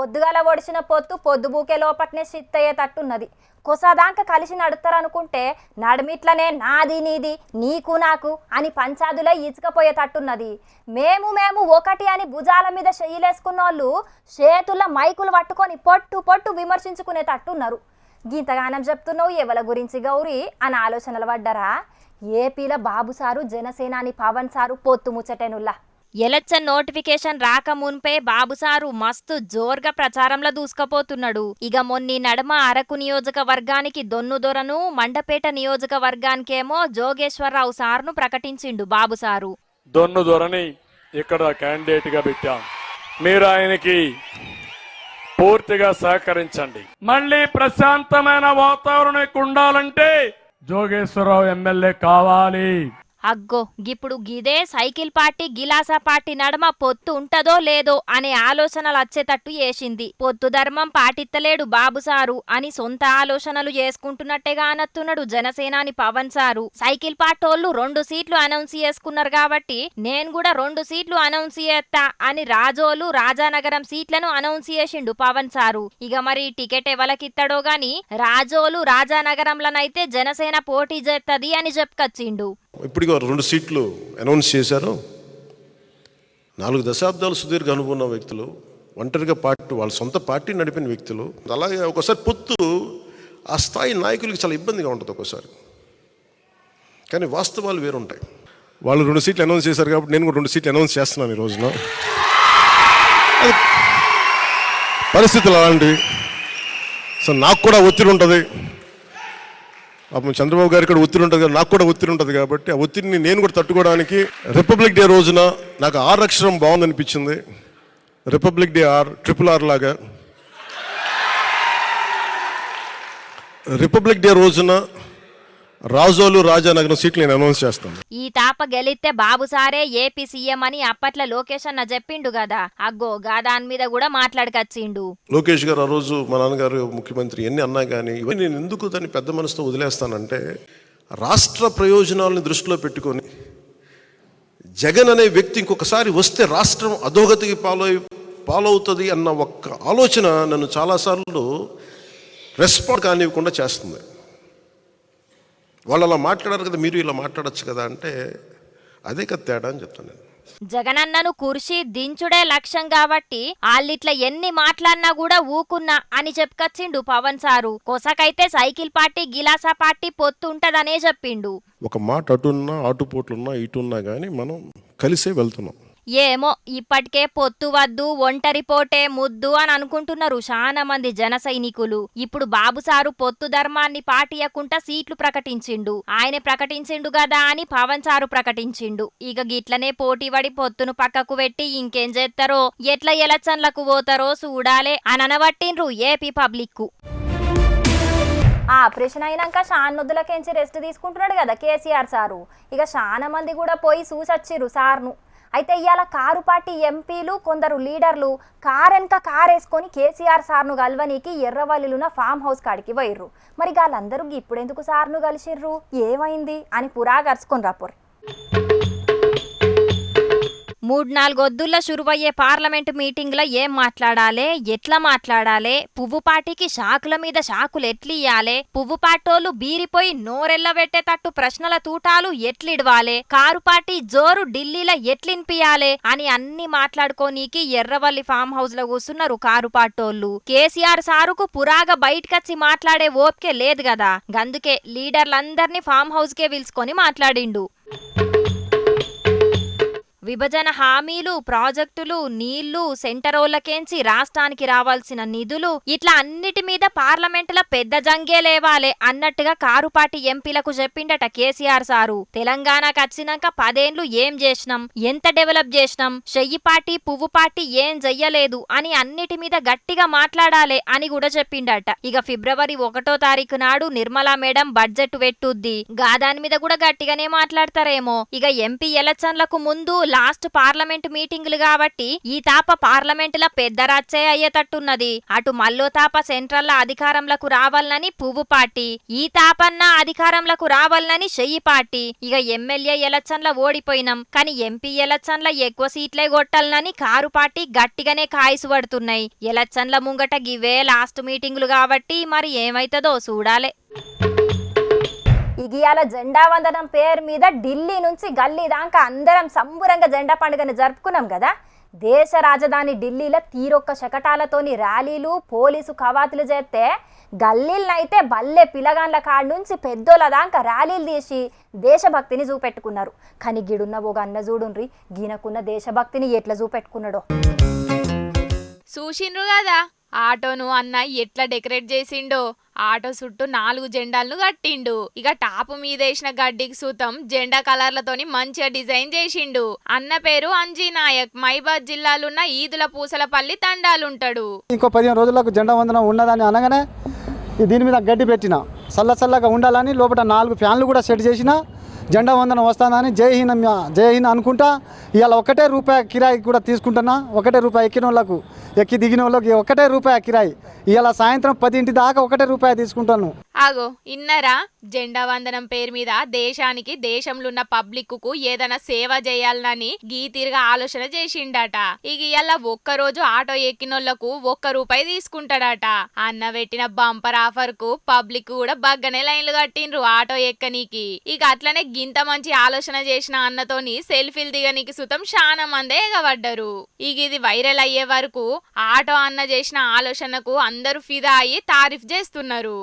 పొద్దుగాల ఒడిచిన పొద్దుబూకే లోపట్నే చిత్తయ్యేటట్టున్నది. కొసాదాంక కలిసి నడుస్తారనుకుంటే నడిమిట్లనే నాది నీది నీకు నాకు అని పంచాదులే ఈచుకపోయేటట్టున్నది. మేము ఒకటి అని భుజాల మీద చెయ్యిలేసుకున్నోళ్ళు చేతుల మైకులు పట్టుకొని పొట్టు విమర్శించుకునేటట్టున్నారు. గీతగానం చెప్తున్నావు ఎవల గురించి గౌరీ అని ఆలోచనలు పడ్డరా? ఏపీలో బాబు సారు జనసేనాని పవన్ సారు పొత్తు ముచ్చటెనుల్లా. ఎలక్షన్ నోటిఫికేషన్ రాక మున్పే బాబుసారు మస్తు జోర్గా ప్రచారంలో దూసుకపోతున్నాడు. ఇక మొన్ని నడమ అరకు నియోజకవర్గానికి దొన్నుదొరను, మండపేట నియోజకవర్గానికేమో జోగేశ్వరరావు సార్ను ప్రకటించిండు బాబుసారు. దొన్నుదొరని ఇక్కడ క్యాండిడేట్ గా పెట్టాం, మీరు ఆయనకి పూర్తిగా సహకరించండి. మళ్ళీ ప్రశాంతమైన వాతావరణం ఉండాలంటే జోగేశ్వరరావు ఎమ్మెల్యే కావాలి. అగ్గో గిప్పుడు గిదే సైకిల్ పార్టీ గిలాసా పార్టీ నడమ పొత్తు ఉంటదో లేదో అనే ఆలోచనలు వచ్చేటట్టు చేసింది. పొత్తు ధర్మం పాటిత్తలేడు బాబుసారు అని సొంత ఆలోచనలు చేసుకుంటున్నట్టేగా అనత్తున్నాడు జనసేనాని పవన్ సారు. సైకిల్ పార్టోళ్లు 2 సీట్లు అనౌన్స్ చేసుకున్నారు కాబట్టి నేను కూడా 2 సీట్లు అనౌన్స్ చేస్తా అని రాజోలు రాజానగరం సీట్లను అనౌన్స్ చేసిండు పవన్ సారు. ఇక మరి టికెట్ ఎవలకిత్తడో గాని రాజోలు రాజానగరంలనైతే జనసేన పోటీ చేస్తది అని చెప్పుకొచ్చిండు. ఇప్పటికీ 2 సీట్లు అనౌన్స్ చేశారు. 4 దశాబ్దాలు సుదీర్ఘ అనుభవం ఉన్న వ్యక్తులు, ఒంటరిగా పార్టీ వాళ్ళ సొంత పార్టీ నడిపిన వ్యక్తులు. అలాగే ఒకసారి పొత్తు ఆ స్థాయి నాయకులకి చాలా ఇబ్బందిగా ఉంటుంది ఒకసారి, కానీ వాస్తవాలు వేరుంటాయి. వాళ్ళు 2 సీట్లు అనౌన్స్ చేశారు కాబట్టి నేను కూడా 2 సీట్లు అనౌన్స్ చేస్తున్నాను ఈ రోజున. పరిస్థితులు అలాంటివి. సో నాకు కూడా ఒత్తిడి ఉంటుంది, చంద్రబాబు గారికి కూడా ఒత్తిడి ఉంటుంది, నాకు కూడా ఒత్తిడి ఉంటుంది. కాబట్టి ఆ ఒత్తిడిని నేను కూడా తట్టుకోవడానికి రిపబ్లిక్ డే రోజున నాకు 6 అక్షరం బాగుందనిపించింది. రిపబ్లిక్ డే RRR లాగా రిపబ్లిక్ డే రోజున రాజోలు రాజానగరం సీట్లు నేను అనౌన్స్ చేస్తాను. ఈ తాప గెలిస్తే బాబుసారే ఏపీ సీఎం అని అప్పట్లో లోకేష్ అన్న చెప్పిండు కదా. అగ్గో దాని మీద కూడా మాట్లాడకచ్చిండు లోకేష్ గారు. ఆ రోజు మా నాన్నగారు ముఖ్యమంత్రి ఎన్ని అన్నా కానీ ఇవన్నీ నేను ఎందుకు దాన్ని పెద్ద మనసుతో వదిలేస్తానంటే, రాష్ట్ర ప్రయోజనాలను దృష్టిలో పెట్టుకొని జగన్ అనే వ్యక్తి ఇంకొకసారి వస్తే రాష్ట్రం అధోగతికి పాలవుతుంది అన్న ఒక్క ఆలోచన నన్ను చాలాసార్లు రెస్పాండ్ కానివ్వకుండా చేస్తుంది. వాళ్ళు అలా మాట్లాడారు కదా, మీరు ఇలా మాట్లాడచ్చు కదా అంటే అదే కదా తేడా అని చెప్తాను నేను. జగనన్నను కుర్చీ దించుడే లక్ష్యం కాబట్టి వాళ్ళిట్లా ఎన్ని మాట్లాడినా కూడా ఊకున్నా అని చెప్పుకొచ్చిండు పవన్ సారు. కొసకైతే సైకిల్ పార్టీ గిలాసా పార్టీ పొత్తు ఉంటదనే చెప్పిండు. ఒక మాట అటున్నా ఆటుపోట్లున్నా ఇటున్నా కానీ మనం కలిసే వెళ్తున్నాం. ఏమో ఇప్పటికే పొత్తు వద్దు ఒంటరి పోటే ముద్దు అని అనుకుంటున్నారు చాలా మంది జన సైనికులు. ఇప్పుడు బాబుసారు పొత్తు ధర్మాన్ని పాటియకుండా సీట్లు ప్రకటించిండు. ఆయన ప్రకటించిండు కదా అని పవన్ సారు ప్రకటించిండు. ఇక గిట్లనే పోటీ పడి పొత్తును పక్కకు పెట్టి ఇంకేం చేస్తారో, ఎట్లా ఎలక్షన్లకు పోతారో చూడాలే అని అనబట్టిండ్రు ఏపీ పబ్లిక్. ఆపరేషన్ అయినాక షాన్నొద్దులకేంచి రెస్ట్ తీసుకుంటున్నాడు కదా కేసీఆర్ సారు. ఇక చాలా మంది కూడా పోయి చూసొచ్చిర్రు సార్ను. అయితే ఇవాళ కారు పార్టీ ఎంపీలు కొందరు లీడర్లు కారెనక కారేసుకొని కేసీఆర్ సార్ను కలవనీకి ఎర్రవల్లిలున్న ఫామ్ హౌస్ కాడికి పోయిర్రు. మరి వాళ్ళందరూ ఇప్పుడెందుకు సార్ను కలిసిర్రు, ఏమైంది అని పురా గరుచుకొని రాపోరు. 3-4 వద్దుల్లో షురువయ్యే పార్లమెంటు మీటింగ్లో ఏం మాట్లాడాలే, ఎట్లా మాట్లాడాలే, పువ్వు పార్టీకి షాకుల మీద షాకులు ఎట్లియ్యాలే, పువ్వు పార్టోలు బీరిపోయి నోరెల్లబెట్టేటట్టు ప్రశ్నల తూటాలు ఎట్లిడవాలే, కారు పార్టీ జోరు ఢిల్లీలో ఎట్లినిపియాలే అని అన్ని మాట్లాడుకోనీకి ఎర్రవల్లి ఫామ్ హౌస్ లో కూసున్నారు కారు పార్టోళ్ళు. కేసీఆర్ సారుకు పురాగా బయటకొచ్చి మాట్లాడే ఓపికే లేదు కదా, గందుకే లీడర్లందరినీ ఫామ్ హౌస్ కే పిలుచుకొని మాట్లాడిండు. విభజన హామీలు, ప్రాజెక్టులు, నీళ్లు, సెంటరోళ్లకేంచి రాష్ట్రానికి రావాల్సిన నిధులు, ఇట్లా అన్నిటి మీద పార్లమెంటులో పెద్ద జంగే లేవాలే అన్నట్టుగా కారు పార్టీ ఎంపీలకు చెప్పిండట కేసీఆర్ సారు. తెలంగాణకు వచ్చినాక 10 ఏళ్లు ఏం చేసినాం, ఎంత డెవలప్ చేసినాం, చెయ్యి పార్టీ పువ్వు పార్టీ ఏం చెయ్యలేదు అని అన్నిటి మీద గట్టిగా మాట్లాడాలే అని కూడా చెప్పిండట. ఇక ఫిబ్రవరి 1వ తారీఖు నాడు నిర్మలా మేడం బడ్జెట్ పెట్టుద్ది, దాని మీద కూడా గట్టిగానే మాట్లాడతారేమో. ఇక ఎంపీ ఎలక్షన్లకు ముందు లాస్ట్ పార్లమెంట్ మీటింగులు కాబట్టి ఈ తాప పార్లమెంటుల పెద్ద రచ్చే అయ్యేటట్టున్నది. అటు మల్లో తాప సెంట్రల్ అధికారంలకు రావాలని పువ్వు పార్టీ, ఈ తాపన్న అధికారంలకు రావాలని చెయ్యి పార్టీ. ఇక ఎమ్మెల్యే ఎలక్షన్ల ఓడిపోయినాం కానీ ఎంపీ ఎలక్షన్ల ఎక్కువ సీట్లే కొట్టాలని కారు పార్టీ గట్టిగానే కాయసు పడుతున్నాయి. ఎలక్షన్ల ముంగట గివే లాస్ట్ మీటింగులు కాబట్టి మరి ఏమైతుందో చూడాలే. ఇగియాల జెండా వందనం పేరు మీద ఢిల్లీ నుంచి గల్లీ దాకా అందరం సంబురంగా జెండా పండుగను జరుపుకున్నాం కదా. దేశ రాజధాని ఢిల్లీలో తీరొక్క శకటాలతోని ర్యాలీలు పోలీసు కవాతులు చేస్తే గల్లీలనైతే బల్లె పిలగాన్ల కాడ నుంచి పెద్దోళ్ళ దాకా ర్యాలీలు తీసి దేశభక్తిని చూపెట్టుకున్నారు. కానీ గిడున్న ఒక అన్న చూడుండ్రి గీనకున్న దేశభక్తిని ఎట్లా చూపెట్టుకున్నాడో. చూసిండ్రు కదా ఆటోను అన్న ఎట్లా డెకరేట్ చేసిండో. ఆటో చుట్టూ 4 జెండాలను కట్టిండు. ఇక టాపు మీద వేసిన గడ్డికి సూతం జెండా కలర్లతోని మంచిగా డిజైన్ చేసిండు. అన్న పేరు అంజీ నాయక్, మైబాద్ జిల్లాలున్న ఈదుల పూసలపల్లి తండాలుంటాడు. ఇంకో 15 రోజులకు జెండా వందనం ఉన్నదని అనగానే దీని మీద గడ్డి పెట్టిన చల్లగా ఉండాలని లోపల 4 ఫ్యాన్లు కూడా సెట్ చేసిన. జెండా వందనం వస్తుందని జై హింద్ అనుకుంటా ఇవాళ ₹1 కిరాయి కూడా తీసుకుంటున్నా. ₹1 ఎక్కిన వాళ్ళకు ఎక్కి దిగిన వాళ్ళకి ₹1 కిరాయి. ఇవాళ సాయంత్రం 10 దాకా ₹1 తీసుకుంటాను. ఆగో ఇన్నరా, జెండా వందనం పేరు మీద దేశానికి దేశంలో ఉన్న పబ్లిక్ కు ఏదైనా సేవ చేయాలని గీ తీరుగా ఆలోచన చేసిండట. ఇక ఇలా ఒక్కరోజు ఆటో ఎక్కినోళ్లకు ₹1 తీసుకుంటాడట. అన్న పెట్టిన బంపర్ ఆఫర్ కు పబ్లిక్ కూడా బగ్గనే లైన్లు కట్టిండ్రు ఆటో ఎక్కనీకి. ఇక అట్లనే గింత మంచి ఆలోచన చేసిన అన్నతోని సెల్ఫీలు దిగనీకి సుతం చాలా మందే ఎగబడ్డరు. ఇక ఇది వైరల్ అయ్యే వరకు ఆటో అన్న చేసిన ఆలోచనకు అందరూ ఫిదా అయ్యి తారీఫ్ చేస్తున్నారు.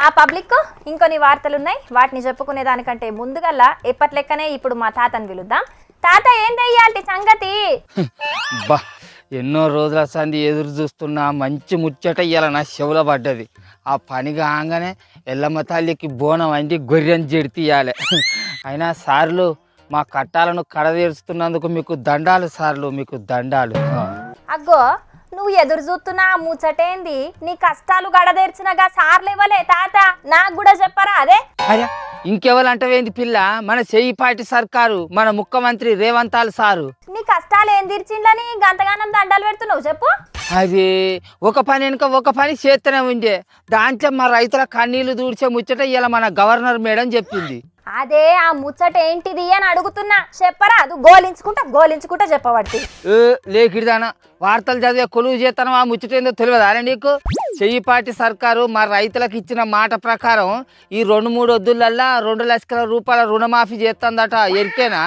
ఆ పబ్లిక్ ఇంకొన్ని వార్తలున్నాయి, వాటిని చెప్పుకునే దానికంటే ముందుగల్లా ఎప్పట్లెక్కనే ఇప్పుడు మా తాతని పిలుద్దాం. తాత ఏం దెయ్యాలి సంగతి? బా ఎన్నో రోజుల సంది ఎదురు చూస్తున్నా మంచి ముచ్చట ఇయ్యాల నా చెవుల పడ్డది. ఆ పని కాగానే ఎల్లమ్మ తల్లికి బోనం అండి గొర్రెని జడితీయాలి. అయినా సార్లు మా కట్టాలను కడదీరుస్తున్నందుకు మీకు దండాలు సార్లు, మీకు దండాలు. అగ్గో నువ్వు ఎదురు చూస్తున్నా ముచ్చటేంది? నీ కష్టాలు గడదేర్చినగా సార్లేవలే తాత, నాకు కూడా చెప్పరా అదే? అరే ఇంకెవరంటవేంది పిల్ల, మన చెయ్యిపాటి సర్కారు, మన ముఖ్యమంత్రి రేవంతాలు సారు. నీ కష్టాలు ఏం తీర్చిందని గంతగానం దండాలు పెడుతున్నావు చెప్పు? అది ఒక పని వెనుక ఒక పని చేస్తూనే ఉండే, దాంట్లో మా రైతుల కన్నీళ్లు దూడ్చే ముచ్చట ఇలా మన గవర్నర్ మేడం చెప్పింది. అదే ఆ ముచ్చట ఏంటిది అని అడుగుతున్నా, చెప్పరా? అది గోలించుకుంటా చెప్పబట్టి లేకిడిదానా వార్తలు చదివే కొలువు చేస్తాను. ఆ ముచ్చటేందో తెలియదా నీకు? చెయ్యిపాటి సర్కారు మా రైతులకు ఇచ్చిన మాట ప్రకారం ఈ 2-3 వద్దులల్లా ₹2,00,000 రుణమాఫీ చేస్తుందట. ఎరికేనా?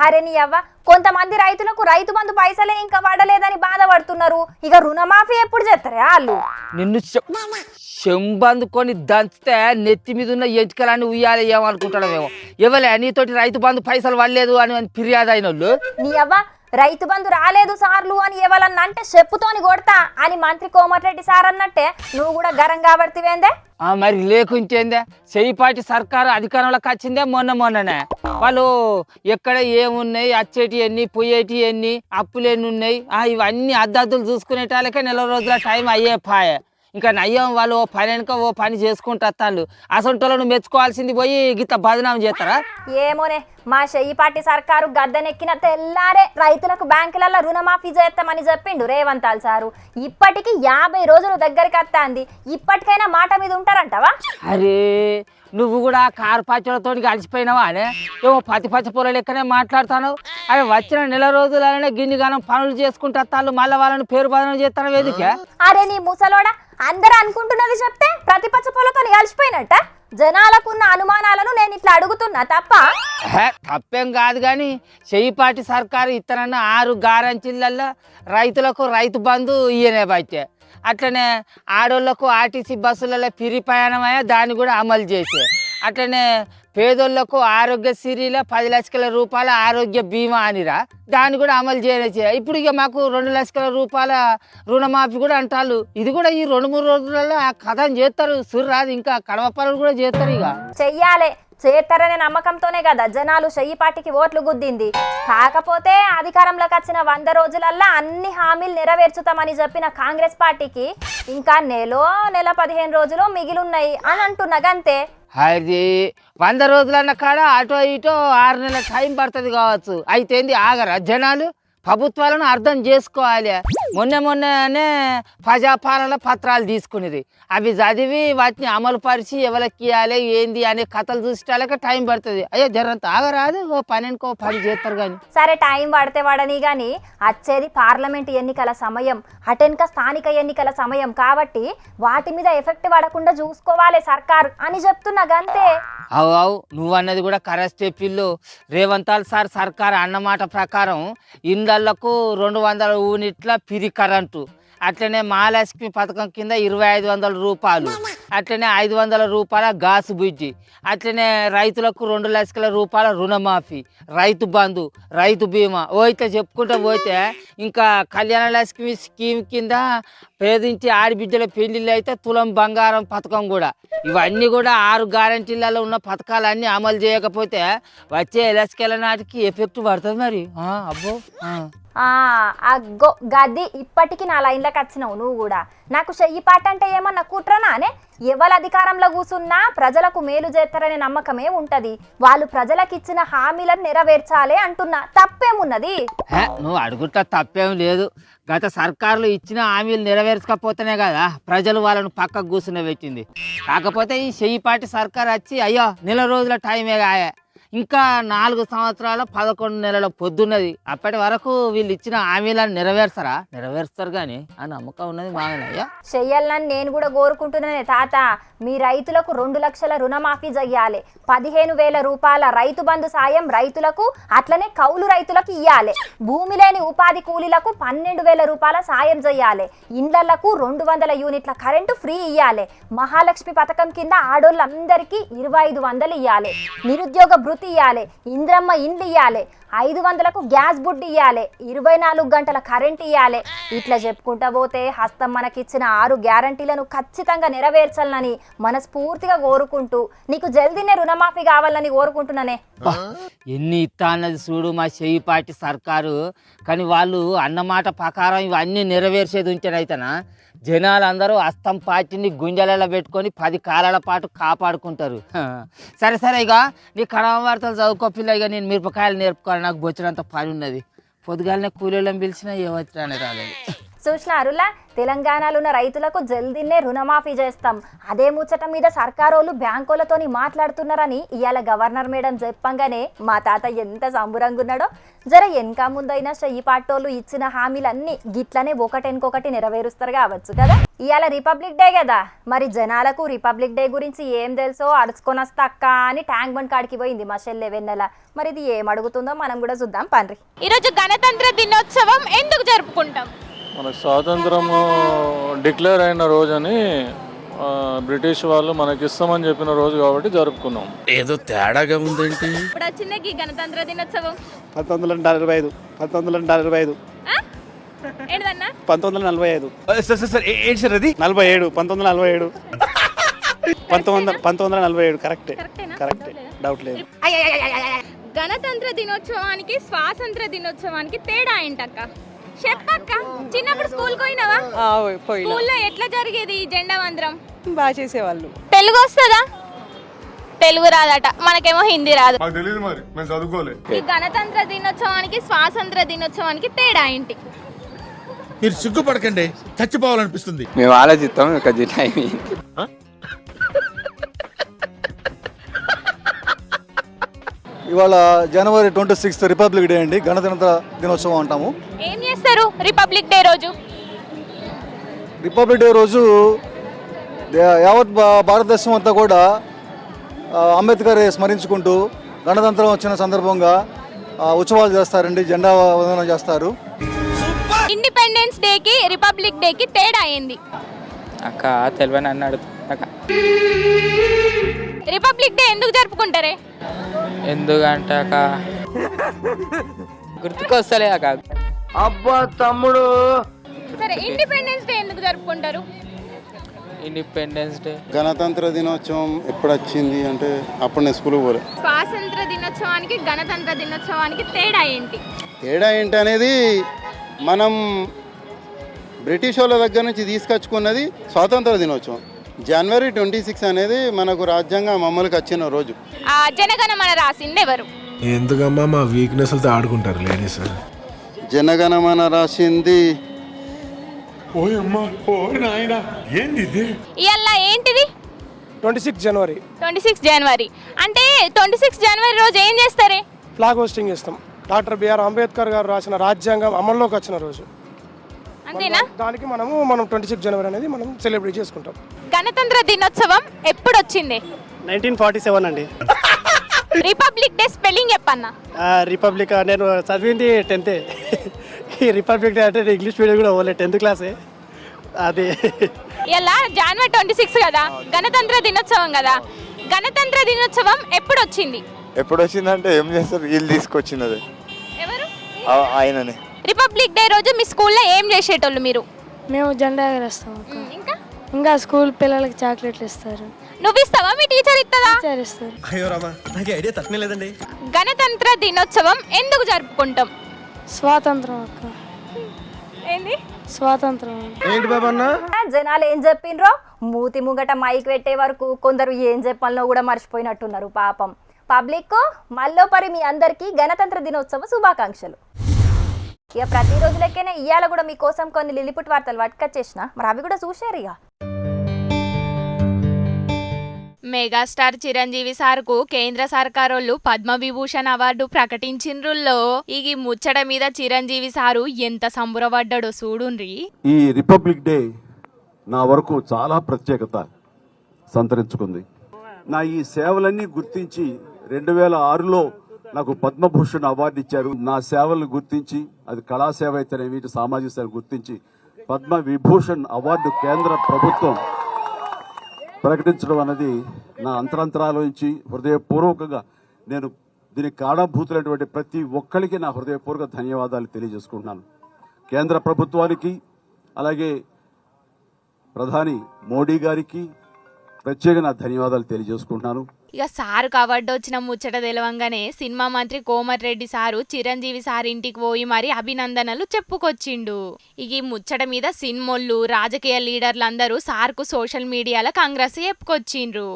అరే నీ అవ్వ, కొంతమంది రైతులకు రైతు బంధు పైసలే ఇంకా పడలేదని బాధపడుతున్నారు. ఇక రుణమాఫీ ఎప్పుడు చేస్తారే వాళ్ళు? నిన్ను చెంబందుకొని దంచితే నెత్తి మీద ఉన్న ఎంటికలన్నీ ఉయ్యాలి ఏమనుకుంటాడమేమో. ఎవలే నీతోటి రైతు బంధు పైసలు పడలేదు అని ఫిర్యాదు అయిన వాళ్ళు? నీ అవ్వ రైతు బంధు రాలేదు సార్లు అని ఎవరన్నా అంటే చెప్పుతోని కొడతా అని మంత్రి కోమటిరెడ్డి సార్ అన్నట్టే నువ్వు కూడా గరం కాబడితేవేందే? మరి లేకుంటేందే, చెయ్యిపాటి సర్కారు అధికారంలోకి వచ్చిందే మొన్ననే. వాళ్ళు ఎక్కడ ఏమున్నాయి, వచ్చేటి ఎన్ని పోయేటి ఎన్ని అప్పులు ఎన్ని ఉన్నాయి ఇవన్నీ అద్దద్దులు చూసుకునేటాలకే 4 రోజుల టైం అయ్యే పాయే. ఇంకా నయ్యం వాళ్ళు ఓ పని వెనుక ఓ పని చేసుకుంటూ వస్తాళ్ళు. అసొంటోళ్ళను మెచ్చుకోవాల్సింది పోయి గిత్త బదనాం చేస్తారా? ఏమోనే, మా చెయ్యిపాటి సర్కారు గద్దెనెక్కిన తెల్లారే రైతులకు బ్యాంకులలో రుణమాఫీ చేస్తామని చెప్పిండు రేవంతాల్ సారు. ఇప్పటికి 50 రోజులు దగ్గరికి వస్తాంది. ఇప్పటికైనా మాట మీద ఉంటారంటావా? అరే నువ్వు కూడా కారు పచ్చలతో కలిసిపోయినావా అనే? ఏమో పచ్చ పొల లెక్కనే మాట్లాడుతాను. అరే వచ్చిన 4 రోజులనే గిన్ని గానం పనులు చేసుకుంటూ వస్తాళ్ళు, మళ్ళీ వాళ్ళని పేరు బదనం చేస్తాను వేదిక. అరే నీ ముసలోడా, అందరూ అనుకుంటున్నది చెప్తే ప్రతిపక్ష పొలతో కలిసిపోయినట్ట? జనాలకున్న అనుమానాలను నేను ఇట్లా అడుగుతున్నా తప్ప? తప్పేం కాదు కానీ చెయ్యిపాటి సర్కారు ఇతరన్న 6 గ్యారెంటీలల్లో రైతులకు రైతు బంధు ఇయ్యనే బట్టే. అట్లనే ఆడోళ్లకు ఆర్టీసీ బస్సులలో ఫ్రీ ప్రయాణమయ్యా దాన్ని కూడా అమలు చేసే. అట్లనే పేదోళ్లకు ఆరోగ్యశ్రీలో ₹10,00,000 ఆరోగ్య బీమా అనిరా దాన్ని కూడా అమలు చేయనిచ్చే. ఇప్పుడు ఇక మాకు ₹2,00,000 రుణమాఫీ కూడా అంటారు. ఇది కూడా ఈ 2-3 రోజులలో ఆ కథను చేస్తారు. సుర్రాదు ఇంకా కడవ పనులు కూడా చేస్తారు. ఇక చెయ్యాలే, చేస్తారనే నమ్మకంతోనే కదా జనాలు చెయ్యిపాటికి ఓట్లు గుద్దింది. కాకపోతే అధికారంలోకి వచ్చిన 100 రోజులల్లా అన్ని హామీలు నెరవేర్చుతామని చెప్పిన కాంగ్రెస్ పార్టీకి ఇంకా నెల 15 రోజులు మిగిలిన్నాయి అని అంటున్నా గంతే. అది 100 రోజులన్న కాడ అటో ఇటో 6 నెలల టైం పడుతుంది కావచ్చు. అయితే ఏంది ఆగరా జనాలు? ప్రభుత్వాలను అర్థం చేసుకోవాలి. మొన్ననే ప్రజాపాలన పత్రాలు తీసుకునేది, అవి చదివి వాటిని అమలు పరిచి ఎవరికి ఇవ్వాలి ఏంది అనే కథలు చూసేటాలకే టైం పడుతుంది. అయ్యో జరంత ఆగరాదు, ఓ పని చేస్తారు కానీ. సరే టైం పడితే వాడని కానీ వచ్చేది పార్లమెంట్ ఎన్నికల సమయం, అటెన్క స్థానిక ఎన్నికల సమయం కాబట్టి వాటి మీద ఎఫెక్ట్ పడకుండా చూసుకోవాలి సర్కారు అని చెప్తున్నా గంతే. అవు నువ్వు అన్నది కూడా కరెక్టే పిల్లు. రేవంత్ సార్ సర్కారు అన్నమాట ప్రకారం ఇండ్లకు 200 యూనిట్ల పిరి కరెంటు, అట్లనే మహాలక్ష్మి పథకం కింద 2500 రూపాయలు, అట్లనే 500 రూపాయల గ్యాస్ బుజ్జి, అట్లనే రైతులకు 2 లక్షల రూపాయల రుణమాఫీ, రైతు బంధు, రైతు బీమా, ఇట్లా చెప్పుకుంటూ పోతే ఇంకా కళ్యాణ లక్ష్మి స్కీమ్ కింద పేదింటి ఆడబిడ్డల పెళ్లిళ్ళు అయితే తులం బంగారం పథకం కూడా. ఇవన్నీ కూడా 6 గ్యారంటీలలో ఉన్న పథకాలన్నీ అమలు చేయకపోతే వచ్చే ఎలక్ట్రికల్ నాటికి ఎఫెక్ట్ పడుతుంది మరి. అబ్బో అగ్గో గది ఇప్పటికి నా లైన్లోకి వచ్చినావు నువ్వు కూడా. నాకు చెయ్యి పాట అంటే ఏమన్నా కుట్రనానే? ఎవరు అధికారంలో కూసున్నా ప్రజలకు మేలు చేస్తారనే నమ్మకమే ఉంటది. వాళ్ళు ప్రజలకు ఇచ్చిన హామీలను నెరవేర్చాలి అంటున్నా, తప్పేమున్నది? నువ్వు అడుగుతా తప్పేం లేదు. గత సర్కారులు ఇచ్చిన హామీలు నెరవేర్చకపోతేనే కదా ప్రజలు వాళ్ళను పక్కకు కూర్చుని పెట్టింది. కాకపోతే ఈ చెయ్యిపాటి సర్కారు వచ్చి అయ్యో నెల రోజుల టైమే కాయ, ఇంకా 4 సంవత్సరాల 11 నెలల పొద్దున్నది. అప్పటి వరకు వీళ్ళు ఇచ్చిన హామీలను నెరవేరుస్తారు కానీ ఆ నమ్మకం ఉన్నది మామయ్య. చెయ్యాలని నేను కూడా కోరుకుంటున్నానే తాత. మీ రైతులకు 2 లక్షల రుణమాఫీ చెయ్యాలి, 15,000 రూపాయల రైతు బంధు సాయం రైతులకు, అట్లనే కౌలు రైతులకు ఇయ్యాలి, భూమి లేని ఉపాధి కూలీలకు 12,000 రూపాయల సాయం చెయ్యాలి, ఇండ్లకు 200 యూనిట్ల కరెంటు ఫ్రీ ఇయ్యాలి, మహాలక్ష్మి పథకం కింద ఆడోళ్ళందరికీ 2500 ఇయ్యాలి, నిరుద్యోగ భృతి ఇయ్యాలి, ఇంద్రమ్మ ఇండ్లు ఇయ్యాలి, 500కు గ్యాస్ బుడ్డి ఇయ్యాలి, 24 గంటల కరెంట్ ఇయ్యాలి. ఇట్లా చెప్పుకుంటా పోతే హస్తం మనకిచ్చిన 6 గ్యారంటీలను ఖచ్చితంగా నెరవేర్చాలని మనస్ఫూర్తిగా కోరుకుంటూ నీకు జల్దీనే రుణమాఫీ కావాలని కోరుకుంటున్నానే. ఎన్ని ఇస్తా అన్నది చూడు మా చెయ్యిపాటి సర్కారు. కానీ వాళ్ళు అన్నమాట ప్రకారం ఇవన్నీ నెరవేర్చేది ఉంటేనైతేనా జనాలందరూ అస్తం పార్టీని గుంజలలో పెట్టుకొని 10 కాలాల పాటు కాపాడుకుంటారు. సరే ఇక నీ కడమ వార్తలు చదువుకో పిల్ల. ఇక నేను మిరపకాయలు నేర్పుకోవాలి, నాకు బొచ్చినంత పని ఉన్నది. పొద్దుగాలనే కూలీలను పిలిచినా ఏమొచ్చినా రాలేదు. చూసినారులా, తెలంగాణలో ఉన్న రైతులకు జల్దీనే రుణమాఫీ చేస్తాం, అదే ముచ్చట మీద సర్కారోళ్ళు బ్యాంకులతోని మాట్లాడుతున్నారని ఇవాళ గవర్నర్ మేడం చెప్పంగానే మా తాత ఎంత సంబురంగున్నాడో. జర వెనక ముందైనా చెయ్యి పాటోళ్ళు ఇచ్చిన హామీలన్నీ గిట్లనే ఒకటెనకొకటి నెరవేరుస్తారు కావచ్చు కదా. ఇవాళ రిపబ్లిక్ డే కదా, మరి జనాలకు రిపబ్లిక్ డే గురించి ఏం తెలుసో అడుచుకొని వస్తా అక్క అని ట్యాంక్ బండ్ కాడికి పోయింది మా చెల్లె వెన్నెల. మరి ఇది ఏం అడుగుతుందో మనం కూడా చూద్దాం పండ్రి. ఈరోజు గణతంత్ర దినోత్సవం ఎందుకు జరుపుకుంటాం? మనకు స్వాతంత్రం డిక్లేర్ అయిన రోజని బ్రిటిష్ వాళ్ళు మనకి ఇస్తామని చెప్పిన రోజు కాబట్టి జరుపుకున్నాం. ఏదో తేడాగా ఉందేంటి? ఇప్పుడు వచ్చిన ఈ గణతంత్ర దినోత్సవం 1945 ఏంటన్నా 1945 ఏంటి సార్ అది? 47 1947 1947 కరెక్టే. డౌట్ లేదు. గణతంత్ర దినోత్సవానికి స్వాతంత్ర దినోత్సవానికి తేడా ఏంటక్క? చెప్పక్క. చిన్నప్పుడు స్కూల్ పోయినావా? స్కూల్లో ఎట్లా జరిగేది ఈ జెండా వందనం? బాగా చేసేవాళ్ళు. తెలుగు వస్తుందా? తెలుగు రాదట, మనకేమో హిందీ రాదు. ఈ గణతంత్ర దినోత్సవానికి స్వాతంత్ర దినోత్సవానికి తేడా ఏంటి? మీరు సిగ్గుపడకండి, చచ్చిపోవాలనిపిస్తుంది. మేము ఆలోచిస్తాం ఒక టైం. ఇవాళ జనవరి 26 రిపబ్లిక్ డే అండి, గణతంత్ర దినోత్సవం అంటాము. ఏం చేస్తారు రిపబ్లిక్ డే రోజు? రిపబ్లిక్ డే రోజు యావత్ భారతదేశం అంతా కూడా అంబేద్కర్ స్మరించుకుంటూ గణతంత్రం వచ్చిన సందర్భంగా ఉత్సవాలు చేస్తారండి, జెండా వందనం చేస్తారు. ఇండిపెండెన్స్ డేకి రిపబ్లిక్ డేకి తేడా ఏంది అక్క? తెలివని అన్నాడు అక్క. రిపబ్లిక్ డే ఎందుకు జరుపుకుంటారే? ఎందుకంటే అక్క గుర్తుకొస్తలే అక్క. అబ్బా తమ్ముడు. సరే ఇండిపెండెన్స్ డే ఎందుకు జరుపుకుంటారు? ఇండిపెండెన్స్ డే గణతంత్ర దినోత్సవం ఎప్పుడు వచ్చింది అంటే అప్పుడు నేను స్కూల్కి పోలే. స్వాతంత్ర దినోత్సవానికి గణతంత్ర దినోత్సవానికి తేడా ఏంటి? తేడా ఏంటి అనేది మనం బ్రిటిష్ వాళ్ళ దగ్గర నుంచి తీసుకొచ్చుకున్నది స్వాతంత్ర దినోత్సవం. జనవరి 26 అనేది మనకు రాజ్యాంగం అమలుకి వచ్చిన రోజు. ఆ జనగణమన రాసింది ఎవరు? ఎందుకమ్మా మా వీక్నెస్లతో ఆడుకుంటారు లేడీస్. జనగణమన రాసింది ఇవాళ ఏంటిది? 26 జనవరి 26 జనవరి. అంటే 26 జనవరి రోజు ఏం చేస్తారే? ఫ్లాగ్ హోస్టింగ్ చేస్తాం. డాక్టర్ బిఆర్ అంబేద్కర్ గారు రాసిన రాజ్యాంగం అమల్లోకి వచ్చిన రోజు. అంతేనా? దానికి మనం 26 జనవరి అనేది మనం సెలబ్రేట్ చేసుకుంటాం. గణతంత్ర దినోత్సవం ఎప్పుడు వచ్చింది? 1947 అండి. రిపబ్లిక్ డే స్పెల్లింగ్ చెప్పన్నా. రిపబ్లిక్ నేను చదివింది 10th. ఈ రిపబ్లిక్ డే అంటే ఇంగ్లీష్ మీడియం కూడా పోలే 10th క్లాసే అది. ఇలా జనవరి 26 కదా, గణతంత్ర దినోత్సవం కదా. గణతంత్ర దినోత్సవం ఎప్పుడు వచ్చింది? ఎప్పుడు వచ్చిందంటే ఏం చేస్తారు, వీళ్ళు తీసుకొచ్చినది. ఎవరు? ఆయననే. రిపబ్లిక్ డే రోజు మీ స్కూల్లో ఏం చేసేటోళ్ళు మీరు? మేము జెండా ఎగరేస్తాం. ఇంకా స్కూల్ పిల్లలకి చాక్లెట్లు ఇస్తారు. నువ్వు ఇస్తావా? మీ టీచర్ ఇస్తుందా? ఇస్తారు. అయ్యో రామా, నాకు ఐడియా తక్కువ లేదండి. గణతంత్ర దినోత్సవం ఎందుకు జరుపుకుంటాం? స్వాతంత్రం అక్క. ఏంది స్వాతంత్రం? ఏంటి బాబన్నా? జనాలు ఏం చెప్పిండ్రో మూతి ముంగట మైక్ పెట్టే వరకు కొందరు ఏం చెప్పాలనో కూడా మర్చిపోయినట్టున్నారు పాపం. పబ్లిక్ మళ్ళోపరి మీ అందరికీ గణతంత్ర దినోత్సవ శుభాకాంక్షలు. ఇక ప్రతిరోజు లెక్కనే ఇవాళ కూడా మీకోసం కొన్ని లిలిపుట్ వార్తలు పట్టుకొచ్చేసిన, మరి అవి కూడా చూశారు. ఇక మెగాస్టార్ చిరంజీవి సార్కు కేంద్ర సర్కారోళ్ళు పద్మవిభూషణ్ అవార్డు ప్రకటించిండ్రుల్లో ఈ ముచ్చట మీద చిరంజీవి సారు ఎంత సంబురపడ్డాడో చూడుండ్రి. ఈ రిపబ్లిక్ డే నా వరకు చాలా ప్రత్యేకత సంతరించుకుంది. నా ఈ సేవలన్నీ గుర్తించి 2006లో నాకు పద్మభూషణ్ అవార్డు ఇచ్చారు. నా సేవలను గుర్తించి, అది కళాసేవ అయితేనేమి, సామాజిక సేవ గుర్తించి పద్మ విభూషణ్ అవార్డు కేంద్ర ప్రభుత్వం ప్రకటించడం అనేది నా అంతరంతరాల నుంచి హృదయపూర్వకంగా నేను దీనికి కారణభూతులైనటువంటి ప్రతి ఒక్కరికి నా హృదయపూర్వక ధన్యవాదాలు తెలియజేసుకుంటున్నాను. కేంద్ర ప్రభుత్వానికి, అలాగే ప్రధాని మోడీ గారికి ప్రత్యేక నా ధన్యవాదాలు తెలియజేసుకుంటున్నాను. ఇక సారుకు అవార్డు వచ్చిన ముచ్చట తెలవంగానే సినిమా మంత్రి కోమటిరెడ్డి సారు చిరంజీవి సార్ ఇంటికి పోయి మరి అభినందనలు చెప్పుకొచ్చిండు. ఈ ముచ్చట మీద సినిమోళ్ళు, రాజకీయ లీడర్లు అందరూ సార్కు సోషల్ మీడియాలో కాంగ్రెస్ చెప్పుకొచ్చిండ్రు.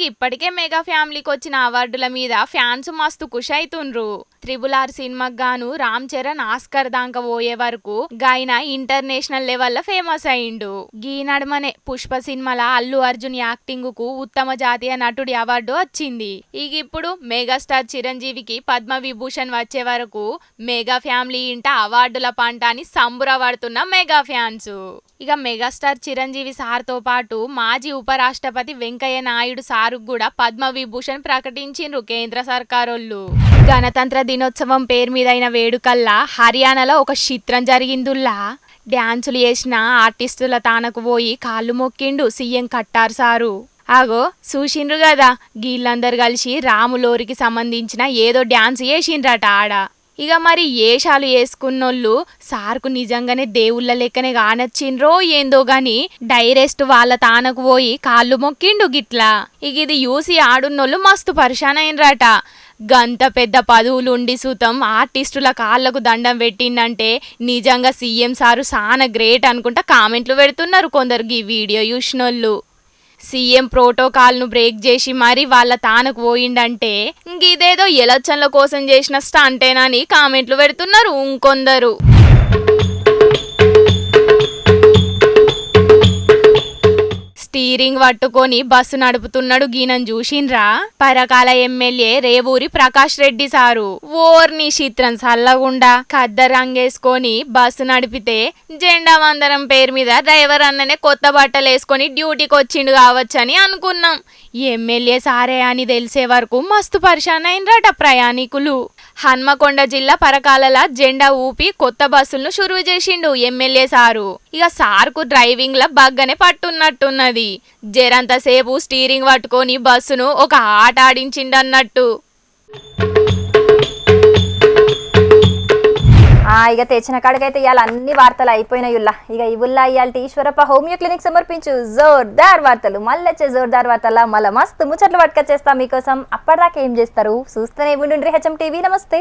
ఇప్పటికే మెగా ఫ్యామిలీకి వచ్చిన అవార్డుల మీద ఫ్యాన్స్ మస్తు ఖుషి అవుతుండ్రు. RRR సినిమాకు గాను రామ్ చరణ్ ఆస్కర్ దాకా పోయే వరకు గాయన ఇంటర్నేషనల్ లెవెల్లో ఫేమస్ అయిండు. గీ నడుమనే పుష్ప సినిమాల అల్లు అర్జున్ యాక్టింగ్ కు ఉత్తమ జాతీయ నటుడి అవార్డు వచ్చింది. ఇప్పుడు మెగాస్టార్ చిరంజీవికి పద్మ విభూషణ్ వచ్చే వరకు మెగా ఫ్యామిలీ ఇంట అవార్డుల పంట అని సంబురపడుతున్న మెగా ఫ్యాన్స్. ఇక మెగాస్టార్ చిరంజీవి సార్తో పాటు మాజీ ఉపరాష్ట్రపతి వెంకయ్య నాయుడు సారు కూడా పద్మ విభూషణ్ ప్రకటించిండ్రు కేంద్ర సర్కారోళ్ళు. గణతంత్ర దినోత్సవం పేరు మీద అయిన వేడుకల్లా హర్యానాలో ఒక చిత్రం జరిగిందుల్లా డ్యాన్సులు చేసిన ఆర్టిస్టుల తానకు పోయి కాళ్ళు మొక్కిండు సీఎం కట్టారు సారు. ఆగో చూసిండ్రు కదా, గీళ్ళందరు కలిసి రాములోరికి సంబంధించిన ఏదో డ్యాన్స్ చేసిండ్రట ఆడ. ఇక మరి ఏషాలు వేసుకున్నోళ్ళు సార్కు నిజంగానే దేవుళ్ళ లెక్కనే కానొచ్చిండ్రో ఏందో గాని డైరెక్ట్ వాళ్ళ తానకు పోయి కాళ్ళు మొక్కిండు గిట్లా. ఇది చూసి ఆడున్నోళ్ళు మస్తు పరిశాన్ అయినరట. గంత పెద్ద పదవులుండి సుతం ఆర్టిస్టుల కాళ్లకు దండం పెట్టిందంటే నిజంగా సీఎం సారు చాలా గ్రేట్ అనుకుంటా కామెంట్లు పెడుతున్నారు కొందరు ఈ వీడియో చూసినోళ్ళు. సీఎం ప్రోటోకాల్ను బ్రేక్ చేసి మరి వాళ్ళ తానకు పోయిండంటే ఇదేదో ఎలక్షన్ల కోసం చేసిన స్టంటేనని కామెంట్లు పెడుతున్నారు ఇంకొందరు. స్టీరింగ్ పట్టుకొని బస్సు నడుపుతున్నాడు గీనని చూసిండ్రా? Parakala MLA Revuri Prakash Reddy sir. ఓర్ని చిత్రం సల్లగుండా కద్ద రంగేసుకొని బస్సు నడిపితే జెండా వందనం పేరు మీద డ్రైవర్ అన్ననే కొత్త బట్టలు వేసుకొని డ్యూటీకి వచ్చిండు కావచ్చని అనుకున్నాం. ఎమ్మెల్యే సారే అని తెలిసే వరకు మస్తు పరిశాన్ అయినరట ప్రయాణికులు. హన్మకొండ జిల్లా పరకాలల జెండా ఊపి కొత్త బస్సులను షురువు చేసిండు ఎమ్మెల్యే సారు. ఇక సార్కు డ్రైవింగ్ ల బగ్గనే పట్టున్నట్టున్నది. జరంతసేపు స్టీరింగ్ పట్టుకొని బస్సును ఒక ఆట ఆడించిండన్నట్టు. ఇక తెచ్చిన కాడికైతే ఇవాళ అన్ని వార్తలు అయిపోయినాయుల్లా. ఇక ఇవుల్లా ఇవాళ ఈశ్వరప్ప హోమియో క్లినిక్ సమర్పించు జోర్దార్ వార్తలు. మళ్ళీ వచ్చే జోర్దార్ వార్తల మళ్ళీ మస్తు ముచ్చట్లు పట్టుకొచ్చేస్తాం మీకోసం. అప్పటిదాకా ఏం చేస్తారు చూస్తూనే ఉండుండ్రి HM TV. నమస్తే.